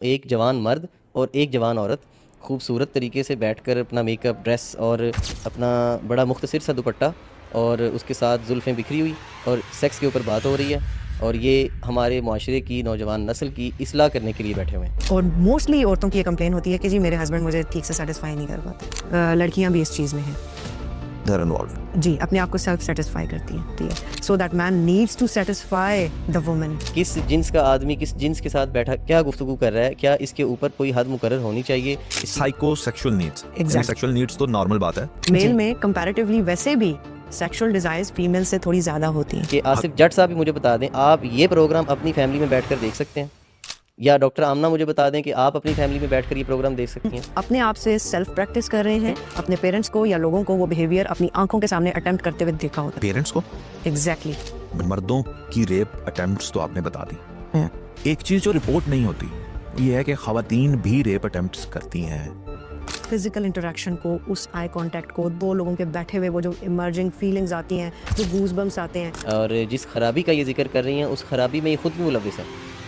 ایک جوان مرد اور ایک جوان عورت خوبصورت طریقے سے بیٹھ کر اپنا میک اپ، ڈریس اور اپنا بڑا مختصر سا دوپٹہ اور اس کے ساتھ زلفیں بکھری ہوئی اور سیکس کے اوپر بات ہو رہی ہے، اور یہ ہمارے معاشرے کی نوجوان نسل کی اصلاح کرنے کے لیے بیٹھے ہوئے ہیں۔ اور موسٹلی عورتوں کی یہ کمپلین ہوتی ہے کہ جی میرے ہسبینڈ مجھے ٹھیک سے سیٹسفائی نہیں کر پاتے۔ لڑکیاں بھی اس چیز میں ہیں جی، اپنے آپ کو سیلف سیٹسفائی کرتی ہیں، ٹھیک ہے، so that man needs to satisfy the woman. کس جنس کا آدمی کس جنس کے ساتھ بیٹھا کیا گفتگو کر رہا ہے، کیا اس کے اوپر کوئی حد مقرر ہونی چاہیے؟ Psycho sexual needs, Exactly. Sexual needs تو نارمل بات ہے۔ میل میں کمپیریٹیولی ویسے بھی سیکشل ڈیزائرز فیمیل سے تھوڑی زیادہ ہوتی ہیں۔ کہ آصف جٹ صاحب بھی مجھے بتا دیں، آپ یہ پروگرام اپنی فیملی میں بیٹھ کر دیکھ سکتے ہیں؟ یا ڈاکٹر آمنہ مجھے بتا دیں کہ آپ اپنی فیملی میں بیٹھ کر یہ پروگرام دیکھ سکتی ہیں؟ اپنے آپ سے سیلف پریکٹس کر رہے ہیں، اپنے پیرنٹس کو یا لوگوں کو وہ بیہیویئر اپنی آنکھوں کے سامنے اٹیمپٹ کرتے ہوئے دیکھا ہوتا پیرنٹس کو ہے۔ ایگزیکٹلی۔ مردوں کی ریپ اٹیمپٹس تو آپ نے بتا دی، ایک چیز جو رپورٹ نہیں ہوتی یہ ہے کہ خواتین بھی ریپ اٹیمپٹس کرتی ہیں۔ فزیکل انٹریکشن کو، اس آئی کانٹیکٹ کو، دو لوگوں کے بیٹھے ہوئے وہ جو ایمرجنگ فیلنگز آتی ہیں، جو گوز بمس آتے ہیں، اور جس خرابی کا یہ ذکر کر رہی ہیں اس خرابی میں یہ خود بھی ملوث ہے۔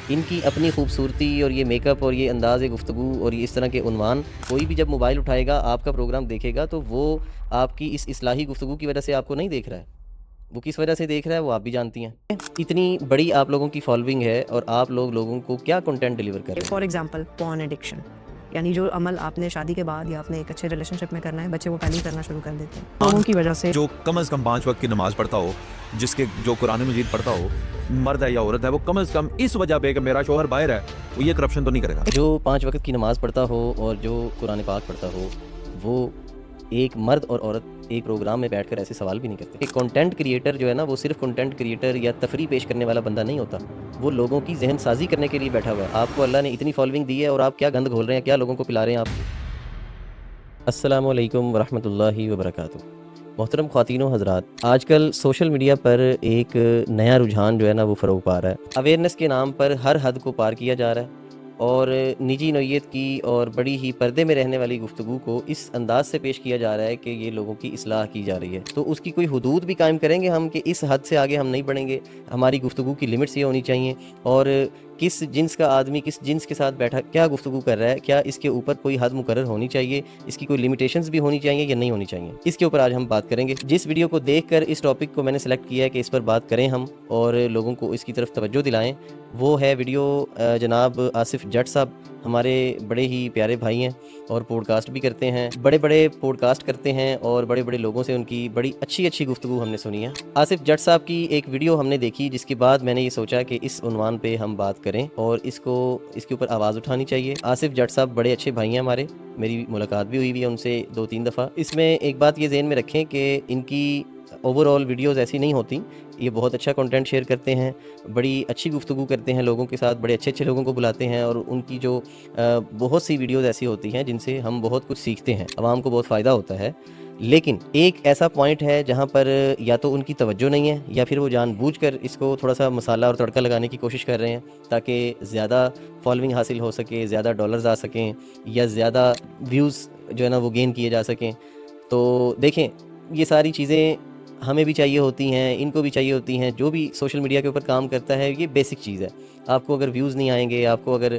ان کی اپنی خوبصورتی اور یہ میک اپ اور یہ انداز گفتگو اور یہ اس طرح کے عنوان، کوئی بھی جب موبائل اٹھائے گا آپ کا پروگرام دیکھے گا تو وہ آپ کی اس اصلاحی گفتگو کی وجہ سے آپ کو نہیں دیکھ رہا ہے، وہ کس وجہ سے دیکھ رہا ہے وہ آپ بھی جانتی ہیں۔ اتنی بڑی آپ لوگوں کی فالوئنگ ہے اور آپ لوگوں کو کیا کنٹینٹ ڈیلیور کر رہے ہیں؟ فار ایگزامپل پورن ایڈکشن، یعنی جو عمل آپ نے شادی کے بعد یا اپنے ایک اچھے ریلیشن شپ میں کرنا ہے، بچے وہ پہلے ہی کرنا شروع کر دیتے ہیں لوگوں کی وجہ سے۔ جو کم از کم 5 وقت کی نماز پڑھتا ہو، جس کے جو قرآن مجید پڑھتا ہو، مرد ہے یا عورت ہے، وہ کم از کم اس وجہ پہ کہ میرا شوہر باہر ہے، وہ یہ کرپشن تو نہیں کرے گا۔ جو 5 وقت کی نماز پڑھتا ہو اور جو قرآن پاک پڑھتا ہو، وہ ایک مرد اور عورت ایک پروگرام میں بیٹھ کر ایسے سوال بھی نہیں کرتے۔ ایک کنٹینٹ کریٹر جو ہے نا، وہ صرف کنٹینٹ کریٹر یا تفریح پیش کرنے والا بندہ نہیں ہوتا، وہ لوگوں کی ذہن سازی کرنے کے لیے بیٹھا ہوا ہے۔ آپ کو اللہ نے اتنی فالوئنگ دی ہے اور آپ کیا گند گھول رہے ہیں، کیا لوگوں کو پلا رہے ہیں آپ؟ السلام علیکم ورحمۃ اللہ وبرکاتہ۔ محترم خواتین و حضرات، آج کل سوشل میڈیا پر ایک نیا رجحان جو ہے نا وہ فروغ پا رہا ہے۔ اویئرنیس کے نام پر ہر حد کو پار کیا جا رہا ہے اور نجی نوعیت کی اور بڑی ہی پردے میں رہنے والی گفتگو کو اس انداز سے پیش کیا جا رہا ہے کہ یہ لوگوں کی اصلاح کی جا رہی ہے۔ تو اس کی کوئی حدود بھی قائم کریں گے ہم کہ اس حد سے آگے ہم نہیں بڑھیں گے، ہماری گفتگو کی لمٹس یہ ہونی چاہیے، اور کس جنس کا آدمی کس جنس کے ساتھ بیٹھا کیا گفتگو کر رہا ہے، کیا اس کے اوپر کوئی حد مقرر ہونی چاہیے، اس کی کوئی لمیٹیشنز بھی ہونی چاہیے یا نہیں ہونی چاہیے، اس کے اوپر آج ہم بات کریں گے۔ جس ویڈیو کو دیکھ کر اس ٹاپک کو میں نے سلیکٹ کیا ہے کہ اس پر بات کریں ہم اور لوگوں کو اس کی طرف توجہ دلائیں، وہ ہے ویڈیو جناب آصف جٹ صاحب، ہمارے بڑے ہی پیارے بھائی ہیں اور پوڈ کاسٹ بھی کرتے ہیں، بڑے بڑے پوڈ کاسٹ کرتے ہیں اور بڑے بڑے لوگوں سے ان کی بڑی اچھی گفتگو ہم نے سنی ہے۔ آصف جٹ صاحب کی ایک ویڈیو ہم نے دیکھی، جس کے بعد میں نے یہ سوچا کہ اس عنوان پہ ہم بات کریں اور اس کے اوپر آواز اٹھانی چاہیے۔ آصف جٹ صاحب بڑے اچھے بھائی ہیں ہمارے، میری ملاقات بھی ہوئی ہے ان سے 2-3 دفعہ۔ اس میں ایک بات یہ ذہن میں رکھیں کہ ان کی اوور آل ویڈیوز ایسی نہیں ہوتی، یہ بہت اچھا کنٹینٹ شیئر کرتے ہیں، بڑی اچھی گفتگو کرتے ہیں لوگوں کے ساتھ، بڑے اچھے لوگوں کو بلاتے ہیں، اور ان کی جو بہت سی ویڈیوز ایسی ہوتی ہیں جن سے ہم بہت کچھ سیکھتے ہیں، عوام کو بہت فائدہ ہوتا ہے۔ لیکن ایک ایسا پوائنٹ ہے جہاں پر یا تو ان کی توجہ نہیں ہے یا پھر وہ جان بوجھ کر اس کو تھوڑا سا مسالہ اور تڑکا لگانے کی کوشش کر رہے ہیں تاکہ زیادہ فالوئنگ حاصل ہو سکے، زیادہ ڈالرز آ سکیں یا زیادہ ویوز جو ہے نا وہ گین کیے جا سکیں۔ تو دیکھیں، یہ ساری چیزیں ہمیں بھی چاہیے ہوتی ہیں، ان کو بھی چاہیے ہوتی ہیں، جو بھی سوشل میڈیا کے اوپر کام کرتا ہے یہ بیسک چیز ہے۔ آپ کو اگر ویوز نہیں آئیں گے، آپ کو اگر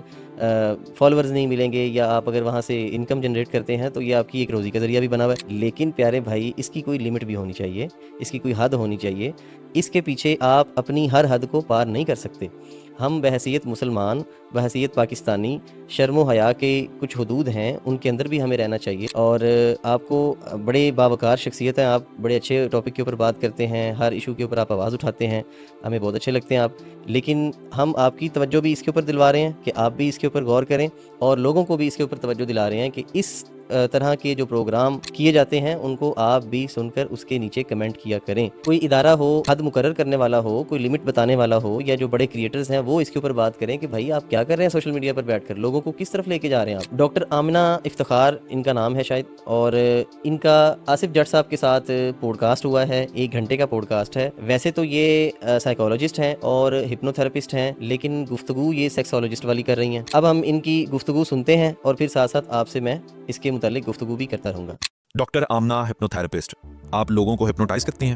فالوورز نہیں ملیں گے، یا آپ اگر وہاں سے انکم جنریٹ کرتے ہیں تو یہ آپ کی ایک روزی کا ذریعہ بھی بنا ہوا ہے۔ لیکن پیارے بھائی، اس کی کوئی لمٹ بھی ہونی چاہیے، اس کی کوئی حد ہونی چاہیے، اس کے پیچھے آپ اپنی ہر حد کو پار نہیں کر سکتے۔ ہم بحیثیت مسلمان، بحیثیت پاکستانی، شرم و حیا کے کچھ حدود ہیں، ان کے اندر بھی ہمیں رہنا چاہیے۔ اور آپ کو بڑے باوقار شخصیت ہیں، آپ بڑے اچھے ٹاپک کے اوپر بات کرتے ہیں، ہر ایشو کے اوپر آپ آواز اٹھاتے ہیں، ہمیں بہت اچھے لگتے ہیں آپ، لیکن ہم آپ کی توجہ بھی اس کے اوپر دلوا رہے ہیں کہ آپ بھی اس کے اوپر غور کریں، اور لوگوں کو بھی اس کے اوپر توجہ دلا رہے ہیں کہ اس طرح کے جو پروگرام کیے جاتے ہیں ان کو آپ بھی سن کر اس کے نیچے کمنٹ کیا کریں۔ کوئی ادارہ ہو، حد مقرر کرنے والا ہو، کوئی لمٹ بتانے والا ہو، یا جو بڑے کریٹرز ہیں وہ اس کے اوپر بات کریں کہ بھائی آپ کیا کر رہے ہیں سوشل میڈیا پر بیٹھ کر، لوگوں کو کس طرف لے کے جا رہے ہیں آپ۔ ڈاکٹر آمنہ افتخار ان کا نام ہے شاید، اور ان کا آصف جٹ صاحب کے ساتھ پوڈ کاسٹ ہوا ہے، 1 گھنٹے کا پوڈ کاسٹ ہے۔ ویسے تو یہ سائیکالوجسٹ ہیں اور ہپنو تھراپسٹ ہیں، لیکن گفتگو یہ سیکسولوجسٹ والی کر رہی ہیں۔ اب ہم ان کی گفتگو سنتے ہیں اور پھر ساتھ ساتھ آپ سے میں اس کے متعلق گفتگو بھی کرتا رہوں گا۔ ڈاکٹر آمنہ ہپنو تھراپسٹ، آپ لوگوں کو ہپنوٹائز کرتی ہیں؟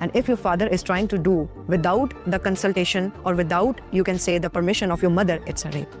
and if your father is trying to do without the consultation or without, you can say, the permission of your mother, it's a rape.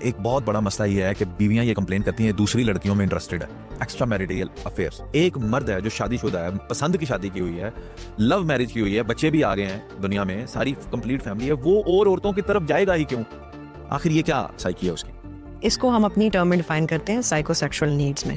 ایک بہت بڑا مسئلہ یہ ہے کہ بیویاں یہ کمپلین کرتی ہیں دوسری لڑکیوں میں انٹرسٹڈ ہے, ایکسٹرا میریٹل افیئرس. ایک مرد ہے جو شادی شدہ ہے, پسند کی شادی کی ہوئی ہے, لو میرج کی ہوئی ہے, بچے بھی آ گئے ہیں دنیا میں, ساری کمپلیٹ فیملی ہے, وہ اور عورتوں کی طرف جائے گا ہی کیوں؟ آخر یہ کیا سائیکی ہے اس کی؟ اس کو ہم اپنی ٹرم میں ڈیفائن کرتے ہیں سائیکو سیکشول نیڈس میں.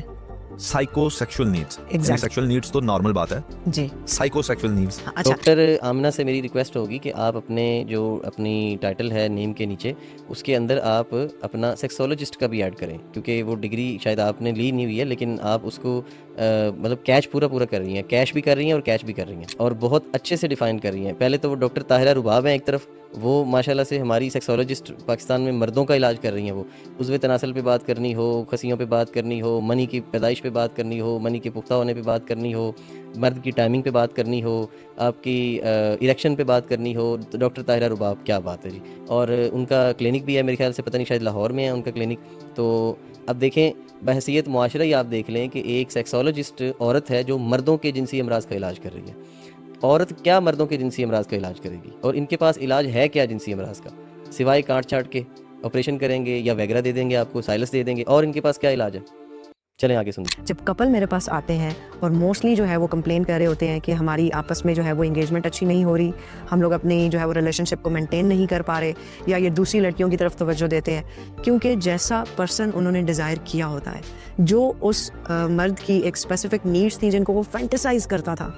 Psycho sexual needs, sexual needs تو نارمل بات ہے جی. Psycho sexual needs. اچھا, ڈاکٹر آمنہ سے میری ریکویسٹ ہوگی کہ آپ اپنے جو اپنی ٹائٹل ہے نیم کے نیچے, اس کے اندر آپ اپنا سیکسولوجسٹ کا بھی ایڈ کریں, کیونکہ وہ ڈگری شاید آپ نے لی نہیں ہوئی ہے, لیکن آپ اس کو مطلب کیچ پورا کر رہی ہیں, کیش بھی کر رہی ہیں اور کیچ بھی کر رہی ہیں, اور بہت اچھے سے ڈیفائن کر رہی ہیں. پہلے تو وہ ڈاکٹر طاہرہ رباب ہیں ایک طرف, وہ ماشاءاللہ سے ہماری سیکسولوجسٹ پاکستان میں مردوں کا علاج کر رہی ہیں. وہ عضو تناسل پہ بات کرنی ہو, کھسیوں پہ بات کرنی ہو, منی کی پیدائش پہ بات کرنی ہو, منی کے پختہ ہونے پہ بات کرنی ہو, مرد کی ٹائمنگ پہ بات کرنی ہو, آپ کی اریکشن پہ بات کرنی ہو, تو ڈاکٹر طاہرہ رباب, کیا بات ہے جی. اور ان کا کلینک بھی ہے میرے خیال سے, پتہ نہیں شاید لاہور میں ہے ان کا کلینک. تو اب دیکھیں بحیثیت معاشرہ ہی آپ دیکھ لیں کہ ایک سیکسولوجسٹ عورت ہے جو مردوں کے جنسی امراض کا علاج کر رہی ہے. عورت کیا مردوں کے جنسی امراض کا علاج کرے گی؟ اور ان کے پاس علاج ہے کیا جنسی امراض کا, سوائے کاٹ چھاٹ کے آپریشن کریں گے یا ویگرا دے دیں گے آپ کو, سائلس دے دیں گے, اور ان کے پاس کیا علاج ہے؟ چلیں آگے سنیں. جب کپل میرے پاس آتے ہیں اور موسٹلی جو ہے وہ کمپلین کر رہے ہوتے ہیں کہ ہماری آپس میں جو ہے وہ انگیجمنٹ اچھی نہیں ہو رہی, ہم لوگ اپنی جو ہے وہ ریلیشن شپ کو مینٹین نہیں کر پا رہے, یا یہ دوسری لڑکیوں کی طرف توجہ دیتے ہیں, کیونکہ جیسا پرسن انہوں نے ڈیزائر کیا ہوتا ہے, جو اس مرد کی ایک اسپیسیفک نیڈس تھیں جن کو وہ فینٹیسائز کرتا تھا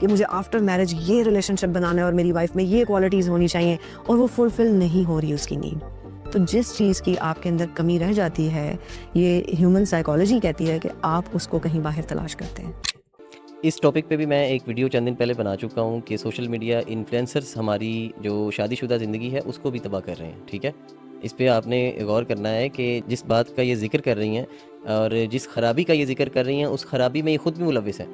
کہ مجھے آفٹر میرج یہ ریلیشن شپ بنانا ہے اور میری وائف میں یہ کوالٹیز ہونی چاہیے, اور وہ فلفل نہیں ہو رہی اس کی نیڈ. تو جس چیز کی آپ کے اندر کمی رہ جاتی ہے, یہ ہیومن سائیکالوجی کہتی ہے کہ آپ اس کو کہیں باہر تلاش کرتے ہیں. اس ٹاپک پہ بھی میں ایک ویڈیو چند دن پہلے بنا چکا ہوں کہ سوشل میڈیا انفلوئنسرز ہماری جو شادی شدہ زندگی ہے اس کو بھی تباہ کر رہے ہیں. ٹھیک ہے, اس پہ آپ نے غور کرنا ہے کہ جس بات کا یہ ذکر کر رہی ہیں اور جس خرابی کا یہ ذکر کر رہی ہیں, اس خرابی میں یہ خود بھی ملوث ہیں.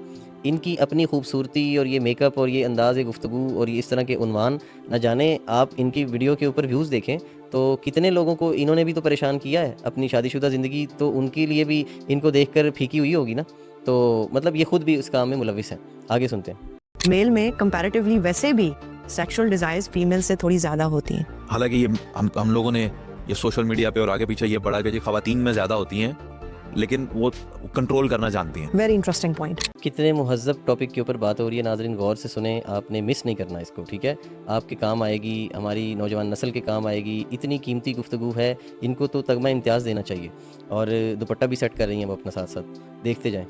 ان کی اپنی خوبصورتی اور یہ میک اپ اور یہ انداز گفتگو اور یہ اس طرح کے عنوان, نہ جانے آپ ان کی ویڈیو کے اوپر ویوز دیکھیں تو کتنے لوگوں کو انہوں نے بھی تو پریشان کیا ہے. اپنی شادی شدہ زندگی تو ان کے لیے بھی ان کو دیکھ کر پھیکی ہوئی ہوگی نا, تو مطلب یہ خود بھی اس کام میں ملوث ہیں. آگے سنتے ہیں. میل میں کمپیریٹیولی ویسے بھی سیکشول ڈیزائرز فیمیل سے تھوڑی زیادہ ہوتی ہیں. حالانکہ یہ ہم لوگوں نے یہ سوشل میڈیا پہ اور آگے پیچھے یہ پڑھا کہ خواتین میں زیادہ ہوتی ہیں, لیکن وہ کنٹرول کرنا جانتی ہیں. Very interesting point. کتنے مہذب ٹاپک کے اوپر بات ہو رہی ہے. ناظرین غور سے سنیں, آپ نے مس نہیں کرنا اس کو. ٹھیک ہے, آپ کے کام آئے گی, ہماری نوجوان نسل کے کام آئے گی. اتنی قیمتی گفتگو ہے, ان کو تو تگمہ امتیاز دینا چاہیے. اور دوپٹہ بھی سیٹ کر رہی ہیں وہ اپنا ساتھ ساتھ, دیکھتے جائیں.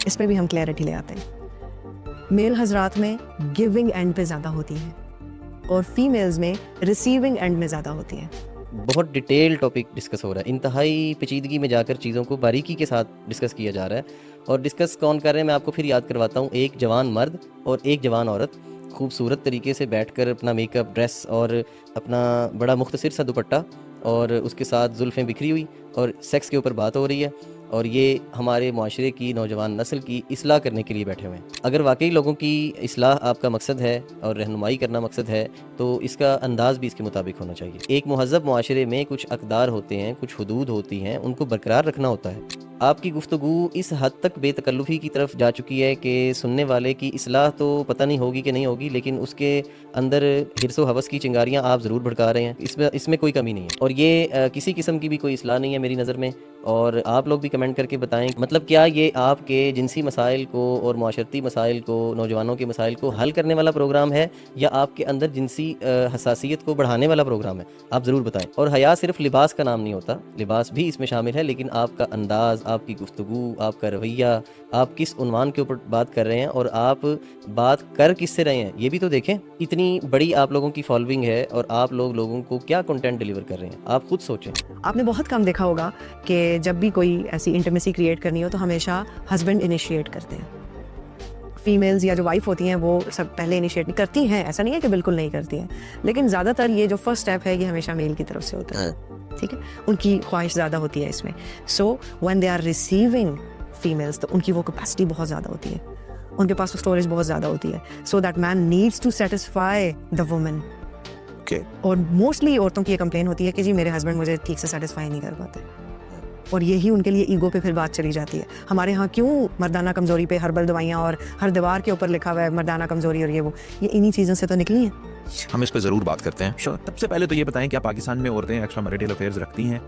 اس پہ بھی ہم کلیئرٹی لے آتے ہیں. میل حضرات میں گیونگ اینڈ پہ زیادہ ہوتی ہیں اور فیمیلز میں ریسیونگ اینڈ میں زیادہ ہوتی ہیں. بہت ڈیٹیل ٹاپک ڈسکس ہو رہا ہے, انتہائی پیچیدگی میں جا کر چیزوں کو باریکی کے ساتھ ڈسکس کیا جا رہا ہے. اور ڈسکس کون کر رہے ہیں میں آپ کو پھر یاد کرواتا ہوں. ایک جوان مرد اور ایک جوان عورت خوبصورت طریقے سے بیٹھ کر اپنا میک اپ, ڈریس اور اپنا بڑا مختصر سا دوپٹہ اور اس کے ساتھ زلفیں بکھری ہوئی اور سیکس کے اوپر بات ہو رہی ہے, اور یہ ہمارے معاشرے کی نوجوان نسل کی اصلاح کرنے کے لیے بیٹھے ہوئے ہیں. اگر واقعی لوگوں کی اصلاح آپ کا مقصد ہے اور رہنمائی کرنا مقصد ہے تو اس کا انداز بھی اس کے مطابق ہونا چاہیے. ایک مہذب معاشرے میں کچھ اقدار ہوتے ہیں, کچھ حدود ہوتی ہیں, ان کو برقرار رکھنا ہوتا ہے. آپ کی گفتگو اس حد تک بے تکلفی کی طرف جا چکی ہے کہ سننے والے کی اصلاح تو پتہ نہیں ہوگی کہ نہیں ہوگی, لیکن اس کے اندر حرص و حوث کی چنگاریاں آپ ضرور بھڑکا رہے ہیں. اس میں کوئی کمی نہیں ہے, اور یہ کسی قسم کی بھی کوئی اصلاح نہیں ہے میری نظر میں. اور آپ لوگ بھی کمنٹ کر کے بتائیں, مطلب کیا یہ آپ کے جنسی مسائل کو اور معاشرتی مسائل کو, نوجوانوں کے مسائل کو حل کرنے والا پروگرام ہے, یا آپ کے اندر جنسی حساسیت کو بڑھانے والا پروگرام ہے؟ آپ ضرور بتائیں. اور حیا صرف لباس کا نام نہیں ہوتا, لباس بھی اس میں شامل ہے, لیکن آپ کا انداز, آپ کی گفتگو, آپ کا رویہ, آپ کس عنوان کے اوپر بات کر رہے ہیں اور آپ بات کر کس سے رہے ہیں, یہ بھی تو دیکھیں. اتنی بڑی آپ لوگوں کی فالوئنگ ہے اور آپ لوگوں کو کیا کنٹینٹ ڈیلیور کر رہے ہیں, آپ خود سوچیں. آپ نے بہت کم دیکھا ہوگا کہ جب بھی کوئی ایسی انٹیمیسی کریٹ کرنی ہو تو ہمیشہ ہسبینڈ انیشیٹ کرتے ہیں. فیمیلز یا جو وائف ہوتی ہیں وہ سب پہلے انیشیٹ کرتی ہیں, ایسا نہیں ہے کہ بالکل نہیں کرتی ہیں, لیکن زیادہ تر یہ جو فرسٹ اسٹیپ ہے یہ ہمیشہ میل کی طرف سے ہوتا ہے. ٹھیک ہے, ان کی خواہش زیادہ ہوتی ہے اس میں. So when they are receiving females تو ان کی وہ کیپیسٹی بہت زیادہ ہوتی ہے, ان کے پاس اسٹوریج بہت زیادہ ہوتی ہے. So that man needs to satisfy the woman. اور موسٹلی عورتوں کی یہ کمپلین ہوتی ہے کہ جی میرے ہسبینڈ مجھے ٹھیک سے سیٹسفائی نہیں کر پاتے. اور یہی ان کے لیے ایگو پہ پھر بات چلی جاتی ہے. ہمارے ہاں کیوں مردانہ کمزوری پہ ہربل دوائیاں اور ہر دیوار کے اوپر لکھا ہوا ہے مردانہ کمزوری اور یہ انہی چیزوں سے تو نکلی ہیں. ہم اس پہ ضرور بات کرتے ہیں. سب سے پہلے تو یہ بتائیں کیا پاکستان میں عورتیں ایکسٹرا میریٹل افیئرز رکھتی ہیں؟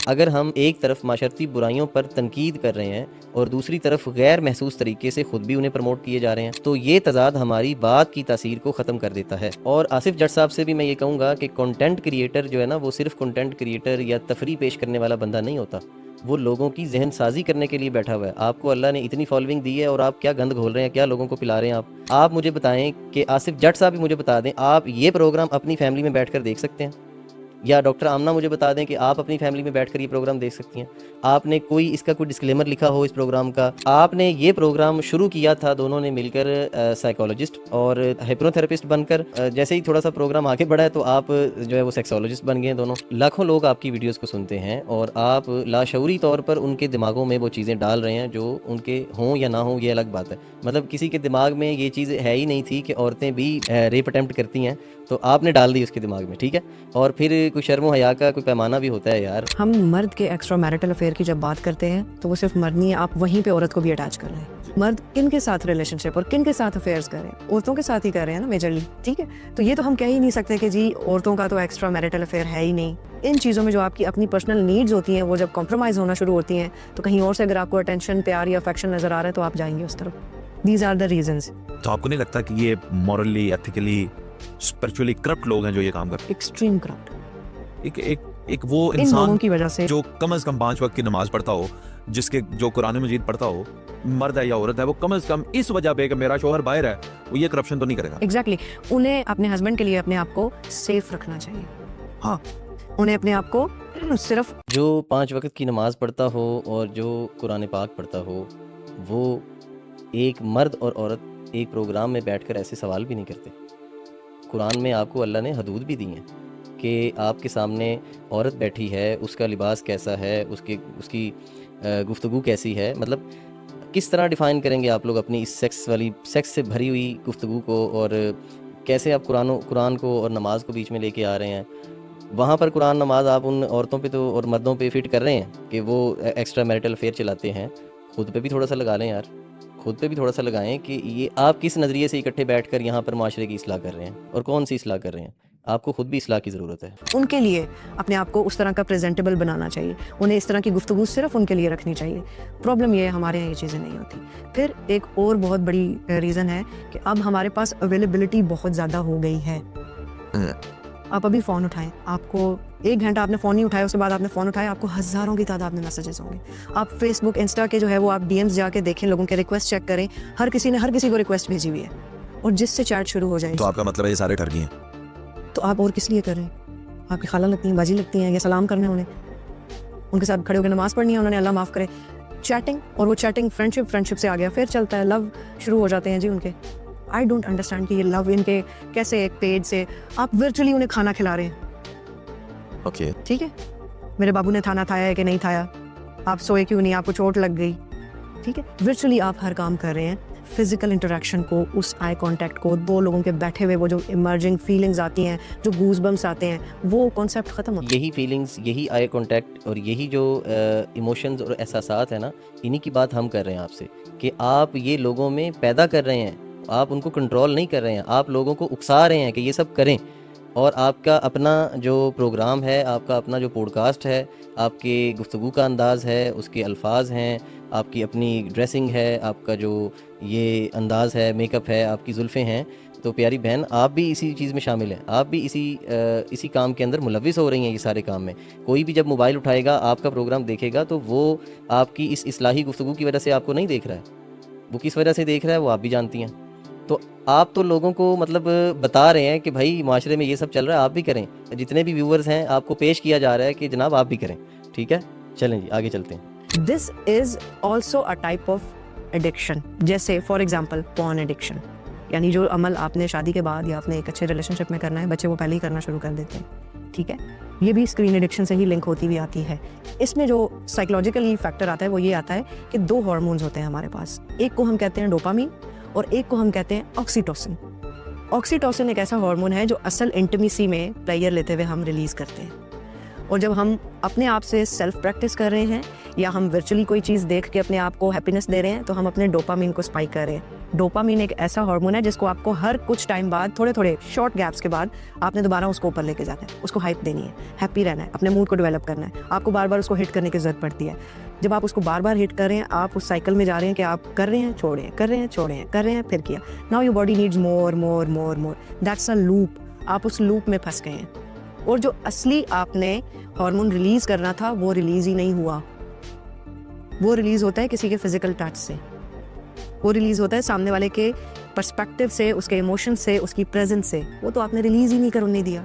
اگر ہم ایک طرف معاشرتی برائیوں پر تنقید کر رہے ہیں اور دوسری طرف غیر محسوس طریقے سے خود بھی انہیں پروموٹ کیے جا رہے ہیں تو یہ تضاد ہماری بات کی تاثیر کو ختم کر دیتا ہے. اور آصف جٹ صاحب سے بھی میں یہ کہوں گا کہ کنٹینٹ کریٹر جو ہے نا وہ صرف کنٹینٹ کریٹر یا تفریح پیش کرنے والا بندہ نہیں ہوتا, وہ لوگوں کی ذہن سازی کرنے کے لیے بیٹھا ہوا ہے. آپ کو اللہ نے اتنی فالوئنگ دی ہے اور آپ کیا گند گھول رہے ہیں, کیا لوگوں کو پلا رہے ہیں آپ مجھے بتائیں کہ آصف جٹ صاحب بھی مجھے بتا دیں آپ یہ پروگرام اپنی فیملی میں بیٹھ کر دیکھ سکتے ہیں؟ یا ڈاکٹر آمنہ مجھے بتا دیں کہ آپ اپنی فیملی میں بیٹھ کر یہ پروگرام دیکھ سکتی ہیں؟ آپ نے کوئی اس کا کوئی ڈسکلیمر لکھا ہو اس پروگرام کا؟ آپ نے یہ پروگرام شروع کیا تھا دونوں نے مل کر سائیکالوجسٹ اور ہپنو تھراپسٹ بن کر, جیسے ہی تھوڑا سا پروگرام آگے بڑھا ہے تو آپ جو ہے وہ سیکسولوجسٹ بن گئے ہیں دونوں. لاکھوں لوگ آپ کی ویڈیوز کو سنتے ہیں اور آپ لاشعوری طور پر ان کے دماغوں میں وہ چیزیں ڈال رہے ہیں جو ان کے ہوں یا نہ ہوں یہ الگ بات ہے. مطلب کسی کے دماغ میں یہ چیز ہے ہی نہیں تھی کہ عورتیں بھی ریپ اٹیمپٹ کرتی ہیں تو آپ نے ڈال دی اس کے دماغ میں, ٹھیک ہے. اور پھر کوئی شرم و حیا کا کوئی پیمانہ بھی ہوتا ہے یار. ہم مرد کے ایکسٹرا میرٹل افیئر کی جب بات کرتے ہیں تو وہ صرف مرد نہیں ہے, آپ وہیں پہ عورت کو بھی اٹیچ کر رہے ہیں. مرد کن کے ساتھ ریلیشن شپ اور کن کے ساتھ افیئرس کر رہے ہیں؟ عورتوں کے ساتھ ہی کر رہے ہیں نا میجرلی, ٹھیک ہے. تو یہ تو ہم کہہ ہی نہیں سکتے کہ جی عورتوں کا تو ایکسٹرا میرٹل افیئر ہے ہی نہیں. ان چیزوں میں جو آپ کی اپنی پرسنل نیڈز ہوتی ہیں وہ جب کمپرومائز ہونا شروع ہوتی ہیں تو کہیں اور سے اگر آپ کو اٹینشن, پیار یا افیکشن نظر آ رہا ہے تو آپ جائیں گے اس طرف. These are the reasons. تو آپ کو نہیں لگتا کہ یہ مورلی, ایتھیکلی, اسپرچولی کرپٹ لوگ ہیں جو یہ کام کرتے ہیں؟ Extreme corrupt. ایک وہ ان انسان لوگوں کی وجہ سے جو کم از کم 5 وقت کی نماز پڑھتا ہو, جس کے جو قرآن مجید پڑھتا ہو, مرد ہے یا عورت ہے, وہ کم از کم اس وجہ پہ کہ میرا شوہر باہر ہے وہ یہ کرپشن تو نہیں کرے گا. ایگزیکٹلی. انہیں اپنے ہسبینڈ کے لیے اپنے آپ کو سیف رکھنا چاہیے. ہاں, انہیں اپنے آپ کو صرف جو 5 وقت کی نماز پڑھتا ہو اور جو قرآن پاک پڑھتا ہو وہ ایک مرد اور عورت ایک پروگرام میں بیٹھ کر ایسے سوال بھی نہیں کرتے. قرآن میں آپ کو اللہ نے حدود بھی دی ہیں کہ آپ کے سامنے عورت بیٹھی ہے, اس کا لباس کیسا ہے, اس کی گفتگو کیسی ہے. مطلب کس طرح ڈیفائن کریں گے آپ لوگ اپنی اس سیکس سے بھری ہوئی گفتگو کو, اور کیسے آپ قرآن کو اور نماز کو بیچ میں لے کے آ رہے ہیں؟ وہاں پر قرآن نماز آپ ان عورتوں پہ تو اور مردوں پہ فٹ کر رہے ہیں کہ وہ ایکسٹرا میرٹل افیئر چلاتے ہیں. خود پہ بھی تھوڑا سا لگا لیں یار, خود پہ بھی تھوڑا سا لگائیں کہ یہ آپ کس نظریے سے اکٹھے بیٹھ کر یہاں پر معاشرے کی اصلاح کر رہے ہیں اور کون سی اصلاح کر رہے ہیں. آپ کو خود بھی اصلاح کی ضرورت ہے. ان کے لیے اپنے آپ کو اس طرح کا پریزنٹیبل بنانا چاہیے, انہیں اس طرح کی گفتگو صرف ان کے لیے رکھنی چاہیے. پرابلم یہ ہے ہمارے یہاں یہ چیزیں نہیں ہوتی. پھر ایک اور بہت بڑی ریزن ہے کہ اب ہمارے پاس اویلیبلٹی بہت زیادہ ہو گئی ہے. آپ ابھی فون اٹھائیں, آپ کو 1 گھنٹہ آپ نے فون نہیں اٹھایا, اس کے بعد آپ نے فون اٹھایا, آپ کو ہزاروں کی تعداد میں میسیجز ہوں گے. آپ فیس بک, انسٹا کے جو ہے وہ آپ ڈی ایمز جا کے دیکھیں, لوگوں کے ریکویسٹ چیک کریں, ہر کسی نے ہر کسی کو ریکویسٹ بھیجی ہوئی ہے, اور جس سے چیٹ شروع ہو جائے تو آپ کا مطلب ہے یہ سارے ٹھرکی ہیں؟ تو آپ اور کس لیے کر رہے ہیں؟ آپ کی خالہ لگتی ہیں, باجی لگتی ہیں, یا سلام کرنے انہیں, ان کے ساتھ کھڑے ہو کے نماز پڑھنی ہے انہوں نے, اللہ معاف کرے. چیٹنگ, اور وہ چیٹنگ فرینڈشپ سے آ گیا, پھر چلتا ہے لو شروع ہو جاتے ہیں جی ان کے. آئی ڈونٹ انڈرسٹینڈ کہ یہ لو ان کے کیسے ایک پیج سے آپ ورچولی انہیں کھانا کھلا رہے ہیں. اوکے, ٹھیک ہے, میرے بابو نے کھانا کھایا ہے کہ نہیں کھایا, آپ سوئے کیوں نہیں, آپ کو چوٹ لگ گئی, ٹھیک ہے. ورچولی آپ ہر کام کر رہے ہیں. فزیکل انٹریکشن کو, اس آئی کانٹیکٹ کو, 2 لوگوں کے بیٹھے ہوئے وہ جو ایمرجنگ فیلنگز آتی ہیں, جو گوز بمس آتے ہیں, وہ کانسیپٹ ختم ہوتا ہے. یہی فیلنگز, یہی آئی کانٹیکٹ اور یہی جو ایموشنز اور احساسات ہیں نا, انہی کی بات ہم کر رہے ہیں آپ سے کہ آپ یہ لوگوں میں پیدا کر رہے ہیں, آپ ان کو کنٹرول نہیں کر رہے ہیں, آپ لوگوں کو اکسا رہے ہیں کہ یہ سب کریں. اور آپ کا اپنا جو پروگرام ہے, آپ کا اپنا جو پوڈ کاسٹ ہے, آپ کے گفتگو کا انداز ہے, اس کے الفاظ ہیں, آپ کی اپنی ڈریسنگ ہے, آپ کا جو یہ انداز ہے, میک اپ ہے, آپ کی زلفیں ہیں. تو پیاری بہن, آپ بھی اسی چیز میں شامل ہیں, آپ بھی اسی کام کے اندر ملوث ہو رہی ہیں یہ سارے کام میں. کوئی بھی جب موبائل اٹھائے گا, آپ کا پروگرام دیکھے گا, تو وہ آپ کی اس اصلاحی گفتگو کی وجہ سے آپ کو نہیں دیکھ رہا ہے, وہ کس وجہ سے دیکھ رہا ہے وہ آپ بھی جانتی ہیں. تو آپ تو لوگوں کو مطلب بتا رہے ہیں کہ بھائی معاشرے میں یہ سب چل رہا ہے, آپ بھی کریں. جتنے بھی ویورز ہیں آپ کو پیش کیا جا رہا ہے کہ جناب آپ بھی کریں, ٹھیک ہے. چلیں جی آگے چلتے ہیں. This is also a type of addiction. جیسے فار ایگزامپل پورن ایڈکشن, یعنی جو عمل آپ نے شادی کے بعد یا آپ نے ایک اچھے ریلیشن شپ میں کرنا ہے, بچے وہ پہلے ہی کرنا شروع کر دیتے ہیں, ٹھیک ہے. یہ بھی اسکرین ایڈکشن سے ہی لنک ہوتی ہوئی آتی ہے. اس میں جو سائیکولوجیکل فیکٹر آتا ہے وہ یہ آتا ہے کہ 2 ہارمونز ہوتے ہیں ہمارے پاس. ایک کو ہم کہتے ہیں ڈوپامین اور ایک کو ہم کہتے ہیں آکسیٹوسن. آکسیٹوسن ایک ایسا ہارمون ہے جو اصل انٹیمیسی میں پلیئر لیتے ہوئے ہم ریلیز کرتے ہیں. اور جب ہم اپنے آپ سے سیلف پریکٹس کر رہے ہیں یا ہم ورچولی کوئی چیز دیکھ کے اپنے آپ کو ہیپینس دے رہے ہیں تو ہم اپنے ڈوپامین کو اسپائک کر رہے ہیں. ڈوپامین ایک ایسا ہارمون ہے جس کو آپ کو ہر کچھ ٹائم بعد تھوڑے شارٹ گیپس کے بعد آپ نے دوبارہ اس کو اوپر لے کے جانا ہے, اس کو ہائپ دینی ہے, ہیپی رہنا ہے, اپنے موڈ کو ڈیولپ کرنا ہے. آپ کو بار بار اس کو ہٹ کرنے کی ضرورت پڑتی ہے. جب آپ اس کو بار بار ہٹ کر رہے ہیں آپ اس سائیکل میں جا رہے ہیں کہ آپ کر رہے ہیں چھوڑیں, کر رہے ہیں چھوڑیں, کر رہے ہیں پھر کیا. Now your body needs more more more more. That's a loop. آپ اس لوپ میں پھنس گئے ہیں اور جو اصلی آپ نے ہارمون ریلیز کرنا تھا وہ ریلیز ہی نہیں ہوا. وہ ریلیز ہوتا ہے کسی کے فزیکل ٹچ سے, وہ ریلیز ہوتا ہے سامنے والے کے پرسپیکٹیو سے, اس کے ایموشن سے, اس کی پریزنس سے. وہ تو آپ نے ریلیز ہی نہیں کرنے دیا.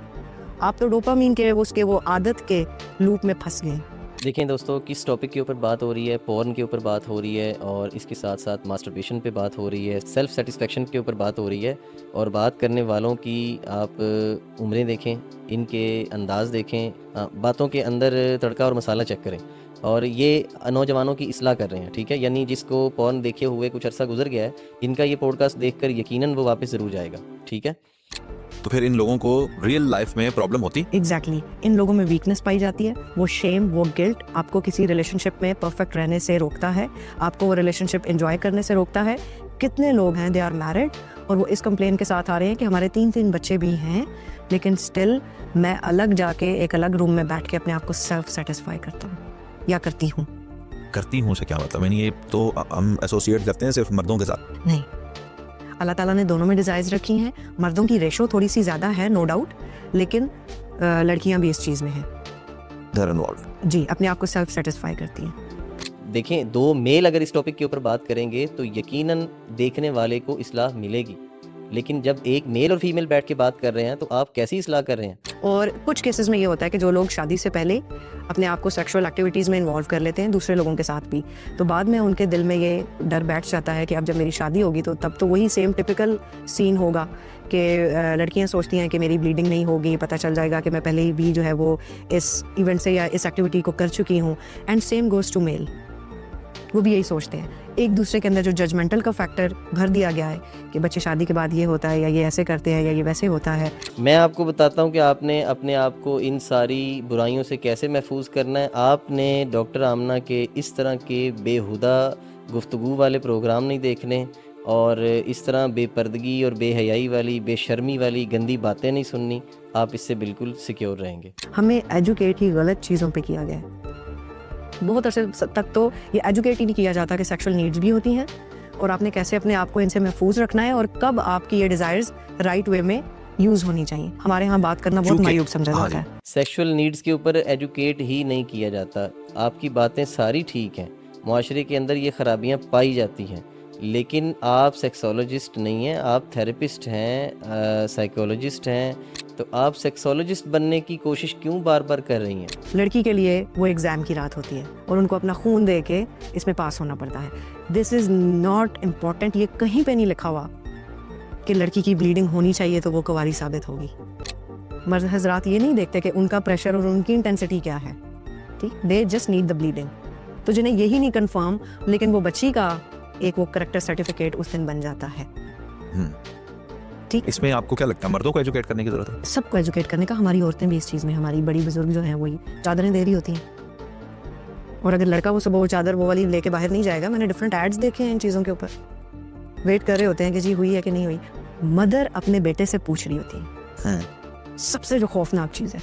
آپ تو ڈوپامین کے اس کے وہ عادت کے لوپ میں پھنس گئے. دیکھیں دوستوں, کس ٹاپک کے اوپر بات ہو رہی ہے, پورن کے اوپر بات ہو رہی ہے, اور اس کے ساتھ ساتھ ماسٹربیشن پہ بات ہو رہی ہے, سیلف سیٹسفیکشن کے اوپر بات ہو رہی ہے. اور بات کرنے والوں کی آپ عمریں دیکھیں, ان کے انداز دیکھیں, باتوں کے اندر تڑکا اور مسالہ چیک کریں. اور یہ نوجوانوں کی اصلاح کر رہے ہیں, ٹھیک ہے. یعنی جس کو پورن دیکھے ہوئے کچھ عرصہ گزر گیا ہے, ان کا یہ پوڈ کاسٹ دیکھ کر یقیناً وہ واپس ضرور جائے گا, ٹھیک ہے. تو پھر ان لوگوں کو ریئل لائف میں پرابلم ہوتی. ایگزیکٹلی. ان لوگوں میں ویکنس پائی جاتی ہے. وہ شیم, وہ گلٹ آپ کو کسی ریلیشن شپ میں پرفیکٹ رہنے سے روکتا ہے, آپ کو وہ ریلیشن شپ انجوائے کرنے سے روکتا ہے. کتنے لوگ ہیں دے آر میرڈ اور وہ اس کمپلین کے ساتھ آ رہے ہیں کہ ہمارے 3 بچے بھی ہیں لیکن اسٹل میں الگ جا کے ایک الگ روم میں بیٹھ کے اپنے آپ کو سیلف سیٹسفائی کرتا ہوں یا کرتی ہوں. کرتی ہوں سے کیا مطلب؟ یعنی یہ تو ہم ایسوسیٹ کرتے ہیں صرف مردوں کے ساتھ. نہیں, اللہ تعالیٰ نے دونوں میں ڈیزائرز رکھی ہیں. مردوں کی ریشو تھوڑی سی زیادہ ہے نو ڈاؤٹ, لیکن لڑکیاں بھی اس چیز میں ہیں. جی, اپنے آپ کو سیلف سیٹسفائی کرتی ہیں. دیکھیں, 2 میل اگر اس ٹاپک کے اوپر بات کریں گے تو یقیناً دیکھنے والے کو اصلاح ملے گی. لیکن جب ایک میل اور فیمیل بیٹھ کے بات کر رہے ہیں تو آپ کیسی اصلاح کر رہے ہیں؟ اور کچھ کیسز میں یہ ہوتا ہے کہ جو لوگ شادی سے پہلے اپنے آپ کو سیکشول ایکٹیویٹیز میں انوالو کر لیتے ہیں دوسرے لوگوں کے ساتھ بھی, تو بعد میں ان کے دل میں یہ ڈر بیٹھ جاتا ہے کہ اب جب میری شادی ہوگی تو تب تو وہی سیم ٹپیکل سین ہوگا کہ لڑکیاں سوچتی ہیں کہ میری بلیڈنگ نہیں ہوگی, پتہ چل جائے گا کہ میں پہلے ہی بھی جو ہے وہ اس ایونٹ سے یا اس ایکٹیویٹی کو کر چکی ہوں. اینڈ سیم گوز ٹو میل. وہ بھی یہی سوچتے ہیں. ایک دوسرے کے اندر جو ججمنٹل کا فیکٹر بھر دیا گیا ہے کہ بچے شادی کے بعد یہ ہوتا ہے یا یہ ایسے کرتے ہیں یا یہ ویسے ہوتا ہے. میں آپ کو بتاتا ہوں کہ آپ نے اپنے آپ کو ان ساری برائیوں سے کیسے محفوظ کرنا ہے. آپ نے ڈاکٹر آمنہ کے اس طرح کے بے ہودہ گفتگو والے پروگرام نہیں دیکھنے, اور اس طرح بے پردگی اور بے حیائی والی, بے شرمی والی گندی باتیں نہیں سننی. آپ اس سے بالکل سیکیور رہیں گے. ہمیں ایجوکیٹ ہی غلط چیزوں پہ کیا گیا ہے. بہت عرصے تک تو یہ ایجوکیٹ ہی نہیں کیا جاتا کہ سیکشل نیڈز بھی ہوتی ہیں اور آپ نے کیسے اپنے آپ کو ان سے محفوظ رکھنا ہے اور کب آپ کی یہ ڈیزائرز رائٹ وے میں یوز ہونی چاہیے. ہمارے ہاں بات کرنا بہت معیوب سمجھا جاتا ہے. سیکشول نیڈز کے اوپر ایجوکیٹ ہی نہیں کیا جاتا. آپ کی باتیں ساری ٹھیک ہیں, معاشرے کے اندر یہ خرابیاں پائی جاتی ہیں, لیکن آپ سیکسولوجسٹ نہیں ہیں, آپ تھراپسٹ ہیں, سائیکولوجسٹ ہیں. تو آپ سیکسولوجسٹ بننے کی کوشش کیوں بار بار کر رہی ہیں؟ لڑکی کے لیے وہ ایگزام کی رات ہوتی ہے اور ان کو اپنا خون دے کے اس میں پاس ہونا پڑتا ہے. دس از ناٹ امپورٹنٹ. یہ کہیں پہ نہیں لکھا ہوا کہ لڑکی کی بلیڈنگ ہونی چاہیے تو وہ کنواری ثابت ہوگی. مرد حضرات یہ نہیں دیکھتے کہ ان کا پریشر اور ان کی انٹینسٹی کیا ہے. ٹھیک, they just need the bleeding. تو جنہیں یہی نہیں کنفرم, لیکن وہ بچی کا ایک وہ کریکٹر سرٹیفکیٹ اس دن بن جاتا ہے. اس میں آپ کو کیا لگتا ہے مردوں کو ایجوکیٹ کرنے کی ضرورت ہے؟ سب کو ایجوکیٹ کرنے کا. ہماری عورتیں بھی اس چیز میں, ہماری بڑی بزرگ جو ہیں وہی چادریں دے رہی ہوتی ہیں, اور اگر لڑکا وہ صبح وہ چادر وہ والی لے کے باہر نہیں جائے گا. میں نے ڈفرینٹ ایڈز دیکھے ہیں ان چیزوں کے اوپر, ویٹ کر رہے ہوتے ہیں کہ جی ہوئی ہے کہ نہیں ہوئی. مدر اپنے بیٹے سے پوچھ رہی ہوتی ہے. سب سے جو خوفناک چیز ہے,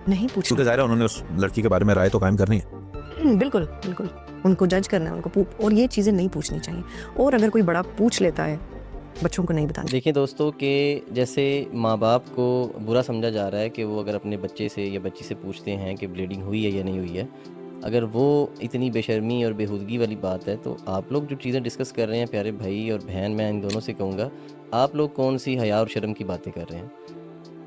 نہیں پوچھنا. کیونکہ ظاہر ہے انہوں نے اس لڑکی کے بارے میں رائے تو قائم کرنی ہے. بالکل بالکل, ان کو جج کرنا ہے, ان کو اور یہ چیزیں نہیں پوچھنی چاہیے. اور اگر کوئی بڑا پوچھ لیتا ہے بچوں کو نہیں بتانا. دیکھیں دوستوں کہ جیسے ماں باپ کو برا سمجھا جا رہا ہے کہ وہ اگر اپنے بچے سے یا بچی سے پوچھتے ہیں کہ بلیڈنگ ہوئی ہے یا نہیں ہوئی ہے, اگر وہ اتنی بے شرمی اور بےہودگی والی بات ہے, تو آپ لوگ جو چیزیں ڈسکس کر رہے ہیں پیارے بھائی اور بہن, میں ان دونوں سے کہوں گا آپ لوگ کون سی حیا اور شرم کی باتیں کر رہے ہیں.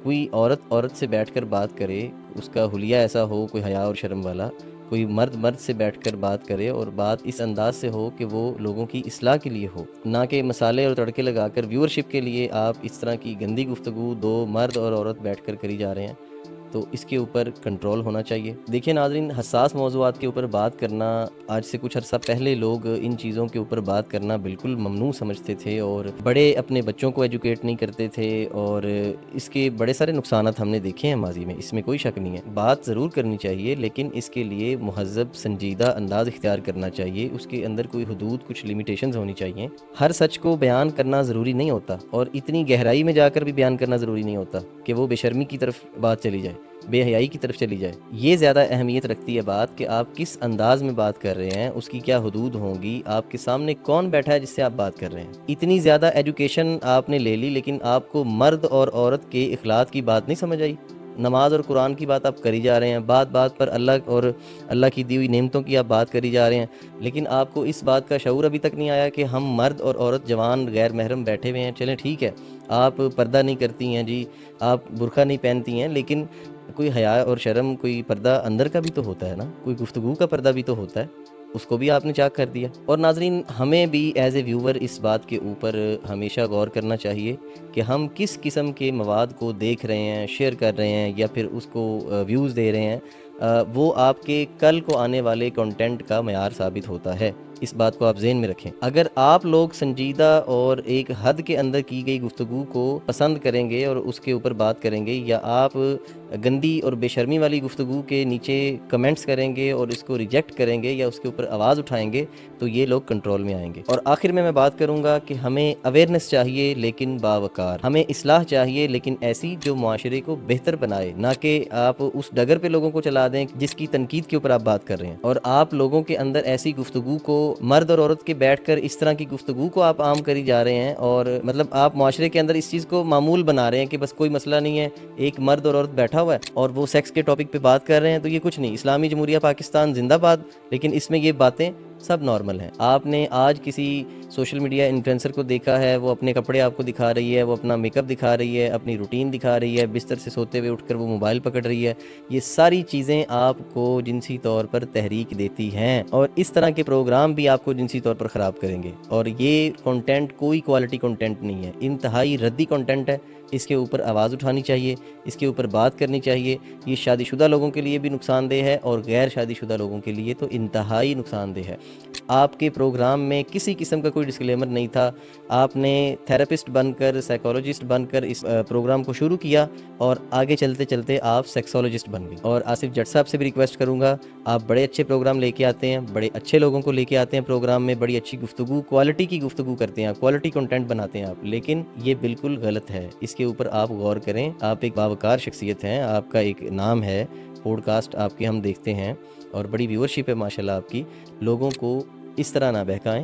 کوئی عورت سے بیٹھ کر بات کرے, اس کا حلیہ ایسا ہو کوئی حیا اور شرم والا, کوئی مرد سے بیٹھ کر بات کرے اور بات اس انداز سے ہو کہ وہ لوگوں کی اصلاح کے لیے ہو, نہ کہ مسالے اور تڑکے لگا کر ویورشپ کے لیے آپ اس طرح کی گندی گفتگو 2 مرد اور عورت بیٹھ کر کری جا رہے ہیں. تو اس کے اوپر کنٹرول ہونا چاہیے۔ دیکھیں ناظرین، حساس موضوعات کے اوپر بات کرنا آج سے کچھ عرصہ پہلے لوگ ان چیزوں کے اوپر بات کرنا بالکل ممنوع سمجھتے تھے، اور بڑے اپنے بچوں کو ایجوکیٹ نہیں کرتے تھے، اور اس کے بڑے سارے نقصانات ہم نے دیکھے ہیں ماضی میں، اس میں کوئی شک نہیں ہے۔ بات ضرور کرنی چاہیے، لیکن اس کے لیے مہذب سنجیدہ انداز اختیار کرنا چاہیے، اس کے اندر کوئی حدود، کچھ لیمیٹیشنز ہونی چاہیے۔ ہر سچ کو بیان کرنا ضروری نہیں ہوتا، اور اتنی گہرائی میں جا کر بھی بیان کرنا ضروری نہیں ہوتا کہ وہ بے شرمی کی طرف بات چلی جائے، بے حیائی کی طرف چلی جائے۔ یہ زیادہ اہمیت رکھتی ہے بات کہ آپ کس انداز میں بات کر رہے ہیں، اس کی کیا حدود ہوں گی، آپ کے سامنے کون بیٹھا ہے جس سے آپ بات کر رہے ہیں۔ اتنی زیادہ ایجوکیشن آپ نے لے لی، لیکن آپ کو مرد اور عورت کے اخلاق کی بات نہیں سمجھ آئی۔ نماز اور قرآن کی بات آپ کری جا رہے ہیں، بات بات پر اللہ اور اللہ کی دی ہوئی نعمتوں کی آپ بات کری جا رہے ہیں، لیکن آپ کو اس بات کا شعور ابھی تک نہیں آیا کہ ہم مرد اور عورت جوان غیر محرم بیٹھے ہوئے ہیں۔ چلیں ٹھیک ہے، آپ پردہ نہیں کرتی ہیں جی، آپ برقع نہیں پہنتی ہیں، لیکن کوئی حیا اور شرم، کوئی پردہ اندر کا بھی تو ہوتا ہے نا، کوئی گفتگو کا پردہ بھی تو ہوتا ہے، اس کو بھی آپ نے چاک کر دیا۔ اور ناظرین، ہمیں بھی ایز اے ویور اس بات کے اوپر ہمیشہ غور کرنا چاہیے کہ ہم کس قسم کے مواد کو دیکھ رہے ہیں، شیئر کر رہے ہیں، یا پھر اس کو ویوز دے رہے ہیں، وہ آپ کے کل کو آنے والے کنٹینٹ کا معیار ثابت ہوتا ہے۔ اس بات کو آپ ذہن میں رکھیں۔ اگر آپ لوگ سنجیدہ اور ایک حد کے اندر کی گئی گفتگو کو پسند کریں گے اور اس کے اوپر بات کریں گے، یا آپ گندی اور بے شرمی والی گفتگو کے نیچے کمنٹس کریں گے اور اس کو ریجیکٹ کریں گے یا اس کے اوپر آواز اٹھائیں گے، تو یہ لوگ کنٹرول میں آئیں گے۔ اور آخر میں بات کروں گا کہ ہمیں اویئرنیس چاہیے لیکن باوقار، ہمیں اصلاح چاہیے لیکن ایسی جو معاشرے کو بہتر بنائے، نہ کہ آپ اس ڈگر پہ لوگوں کو چلا دیں جس کی تنقید کے اوپر آپ بات کر رہے ہیں، اور آپ لوگوں کے اندر ایسی گفتگو کو، مرد اور عورت کے بیٹھ کر اس طرح کی گفتگو کو آپ عام کری جا رہے ہیں، اور مطلب آپ معاشرے کے اندر اس چیز کو معمول بنا رہے ہیں کہ بس کوئی مسئلہ نہیں ہے، ایک مرد اور عورت بیٹھا ہوا ہے اور وہ سیکس کے ٹاپک پہ بات کر رہے ہیں تو یہ کچھ نہیں۔ اسلامی جمہوریہ پاکستان زندہ باد، لیکن اس میں یہ باتیں سب نارمل ہیں۔ آپ نے آج کسی سوشل میڈیا انفلوئنسر کو دیکھا ہے، وہ اپنے کپڑے آپ کو دکھا رہی ہے، وہ اپنا میک اپ دکھا رہی ہے، اپنی روٹین دکھا رہی ہے، بستر سے سوتے ہوئے اٹھ کر وہ موبائل پکڑ رہی ہے، یہ ساری چیزیں آپ کو جنسی طور پر تحریک دیتی ہیں، اور اس طرح کے پروگرام بھی آپ کو جنسی طور پر خراب کریں گے۔ اور یہ کنٹینٹ کوئی کوالٹی کنٹینٹ نہیں ہے، انتہائی ردی کنٹینٹ ہے۔ اس کے اوپر آواز اٹھانی چاہیے، اس کے اوپر بات کرنی چاہیے۔ یہ شادی شدہ لوگوں کے لیے بھی نقصان دہ ہے، اور غیر شادی شدہ لوگوں کے لیے تو انتہائی نقصان دہ ہے۔ آپ کے پروگرام میں کسی قسم کا کوئی ڈسکلیمر نہیں تھا، آپ نے تھراپسٹ بن کر، سائیکالوجسٹ بن کر اس پروگرام کو شروع کیا، اور آگے چلتے چلتے آپ سیکسولوجسٹ بن گئے۔ اور آصف جٹ صاحب سے بھی ریکویسٹ کروں گا، آپ بڑے اچھے پروگرام لے کے آتے ہیں، بڑے اچھے لوگوں کو لے کے آتے ہیں پروگرام میں، بڑی اچھی گفتگو، کوالٹی کی گفتگو کرتے ہیں، کوالٹی کنٹینٹ بناتے ہیں آپ، لیکن یہ بالکل غلط ہے۔ اس کے اوپر آپ غور کریں۔ آپ ایک باوقار شخصیت ہیں، آپ کا ایک نام ہے، پوڈ کاسٹ آپ کے ہم دیکھتے ہیں، اور بڑی ویورشپ ہے ماشاءاللہ آپ کی۔ لوگوں کو اس طرح نہ بہکائیں،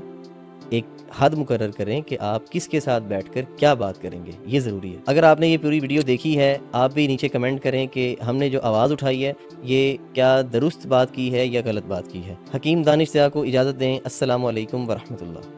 ایک حد مقرر کریں کہ آپ کس کے ساتھ بیٹھ کر کیا بات کریں گے، یہ ضروری ہے۔ اگر آپ نے یہ پوری ویڈیو دیکھی ہے، آپ بھی نیچے کمنٹ کریں کہ ہم نے جو آواز اٹھائی ہے یہ کیا درست بات کی ہے یا غلط بات کی ہے۔ حکیم دانش ضیاء کو اجازت دیں۔ السلام علیکم ورحمۃ اللہ۔